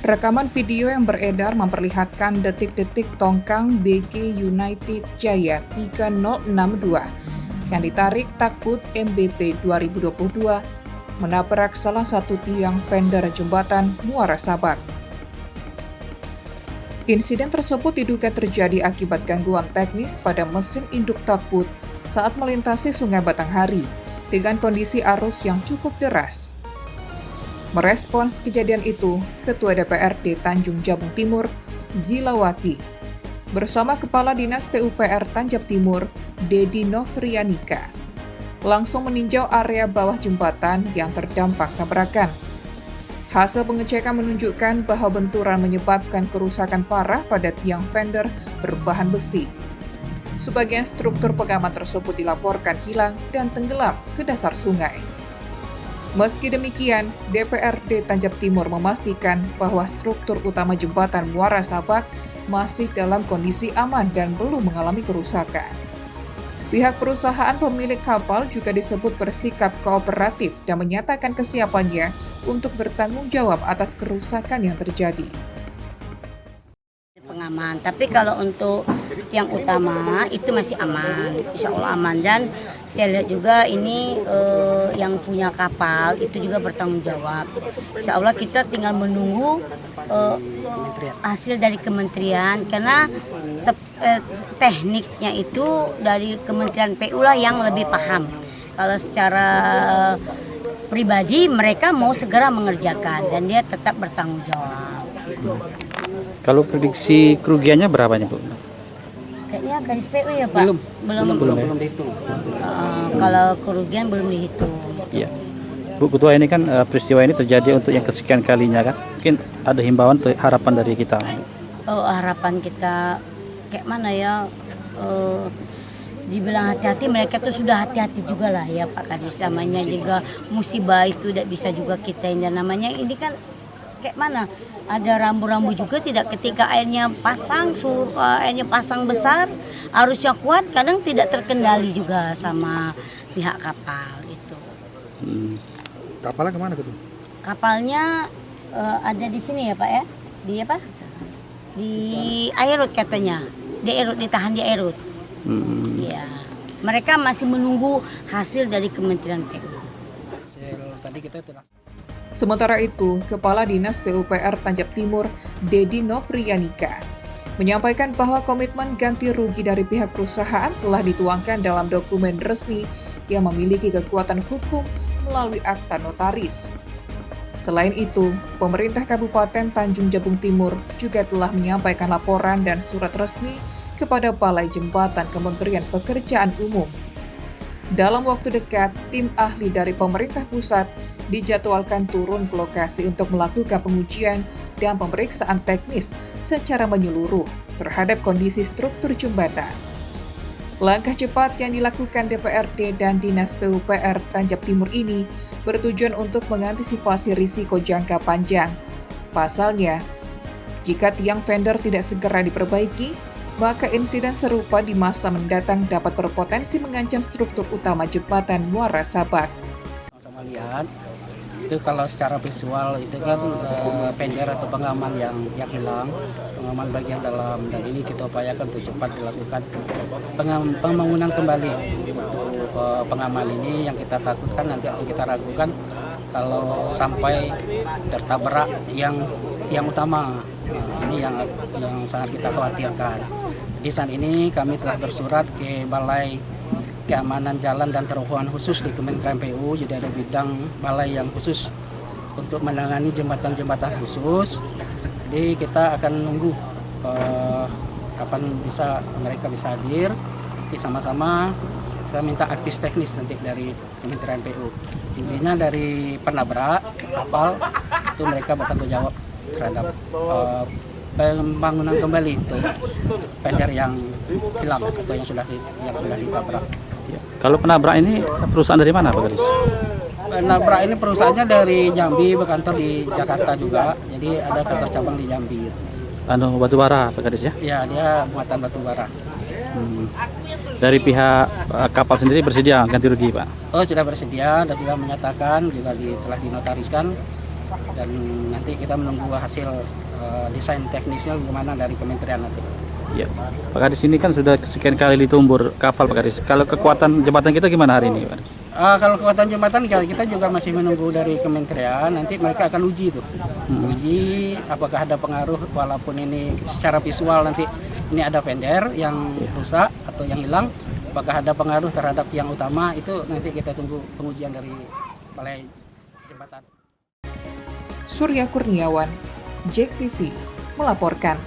Rekaman video yang beredar memperlihatkan detik-detik tongkang BG United Jaya 3062 yang ditarik takbut MBP 2022 menabrak salah satu tiang fender jembatan Muara Sabak. Insiden tersebut diduga terjadi akibat gangguan teknis pada mesin induk takbut saat melintasi Sungai Batanghari dengan kondisi arus yang cukup deras. Merespons kejadian itu, Ketua DPRD Tanjung Jabung Timur, Zilawati, bersama Kepala Dinas PUPR Tanjab Timur, Dedi Novrianika, langsung meninjau area bawah jembatan yang terdampak tabrakan. Hasil pengecekan menunjukkan bahwa benturan menyebabkan kerusakan parah pada tiang fender berbahan besi. Sebagian struktur pengaman tersebut dilaporkan hilang dan tenggelam ke dasar sungai. Meski demikian, DPRD Tanjab Timur memastikan bahwa struktur utama jembatan Muara Sabak masih dalam kondisi aman dan belum mengalami kerusakan. Pihak perusahaan pemilik kapal juga disebut bersikap kooperatif dan menyatakan kesiapannya untuk bertanggung jawab atas kerusakan yang terjadi. Pengaman, tapi kalau untuk yang utama itu masih aman, insya Allah aman. Dan saya lihat juga ini yang punya kapal itu juga bertanggung jawab. Insya Allah kita tinggal menunggu hasil dari kementerian, karena tekniknya itu dari Kementerian PU lah yang lebih paham. Kalau secara pribadi mereka mau segera mengerjakan dan dia tetap bertanggung jawab. Kalau prediksi kerugiannya berapa nih, Bu? Kayaknya garis PU ya, Pak? Belum dihitung. Kalau kerugian belum dihitung. Iya. Bu Ketua, ini kan peristiwa ini terjadi untuk yang kesekian kalinya kan? Mungkin ada himbauan atau harapan dari kita? Harapan kita kayak mana ya? Dibilang hati-hati, mereka tuh sudah hati-hati juga lah ya Pak Kadis. Namanya juga musibah itu tidak bisa juga kita yang namanya ini kan kayak mana? Ada rambu-rambu juga tidak, ketika airnya pasang besar, arusnya kuat, kadang tidak terkendali juga sama pihak kapal itu. Kapalnya kemana gitu? Kapalnya ada di sini ya Pak ya? Di apa? Di Airut katanya. Ditahan di Airut. Iya. Mereka masih menunggu hasil dari Kementerian PU. Tadi kita telah. Sementara itu, Kepala Dinas PUPR Tanjab Timur, Dedi Novrianika, menyampaikan bahwa komitmen ganti rugi dari pihak perusahaan telah dituangkan dalam dokumen resmi yang memiliki kekuatan hukum melalui akta notaris. Selain itu, pemerintah Kabupaten Tanjung Jabung Timur juga telah menyampaikan laporan dan surat resmi kepada Balai Jembatan Kementerian Pekerjaan Umum. Dalam waktu dekat, tim ahli dari pemerintah pusat dijadwalkan turun ke lokasi untuk melakukan pengujian dan pemeriksaan teknis secara menyeluruh terhadap kondisi struktur jembatan. Langkah cepat yang dilakukan DPRD dan Dinas PUPR Tanjab Timur ini bertujuan untuk mengantisipasi risiko jangka panjang. Pasalnya, jika tiang fender tidak segera diperbaiki, maka insiden serupa di masa mendatang dapat berpotensi mengancam struktur utama jembatan Muara Sabak. Sama lihat, itu kalau secara visual itu kan fender atau pengaman yang hilang, pengaman bagian dalam, dan ini kita upayakan untuk cepat dilakukan pembangunan kembali untuk pengaman ini. Yang kita takutkan nanti atau kita ragukan kalau sampai tertabrak yang tiang utama. Ini yang sangat kita khawatirkan. Di saat ini kami telah bersurat ke Balai Keamanan Jalan dan Terowongan Khusus di Kementerian PU, jadi ada bidang balai yang khusus untuk menangani jembatan-jembatan khusus. Jadi kita akan nunggu kapan mereka bisa hadir. Nanti sama-sama kita minta advis teknis nanti dari Kementerian PU. Intinya dari penabrak kapal itu mereka bertanggung jawab terhadap pembangunan kembali itu fender yang hilang atau yang sudah ditabrak. Kalau penabrak ini perusahaan dari mana, Pak Kadis? Penabrak ini perusahaannya dari Jambi, berkantor di Jakarta juga. Jadi ada kantor cabang di Jambi. Gitu. Batu bara, Pak Kadis ya? Ya, dia muatan batu bara. Dari pihak kapal sendiri bersedia ganti rugi, Pak? Oh, sudah bersedia dan juga menyatakan juga telah dinotariskan dan nanti kita menunggu hasil desain teknisnya bagaimana dari kementerian nanti. Ya, Pak Kadis, ini kan sudah sekian kali ditumbur kapal Pak Kadis. Kalau kekuatan jembatan kita gimana hari ini, Pak? Kalau kekuatan jembatan kita juga masih menunggu dari kementerian, nanti mereka akan uji itu. Uji apakah ada pengaruh, walaupun ini secara visual nanti ini ada pender yang rusak atau yang hilang, apakah ada pengaruh terhadap yang utama, itu nanti kita tunggu pengujian dari balai jembatan. Surya Kurniawan, JEK TV, melaporkan.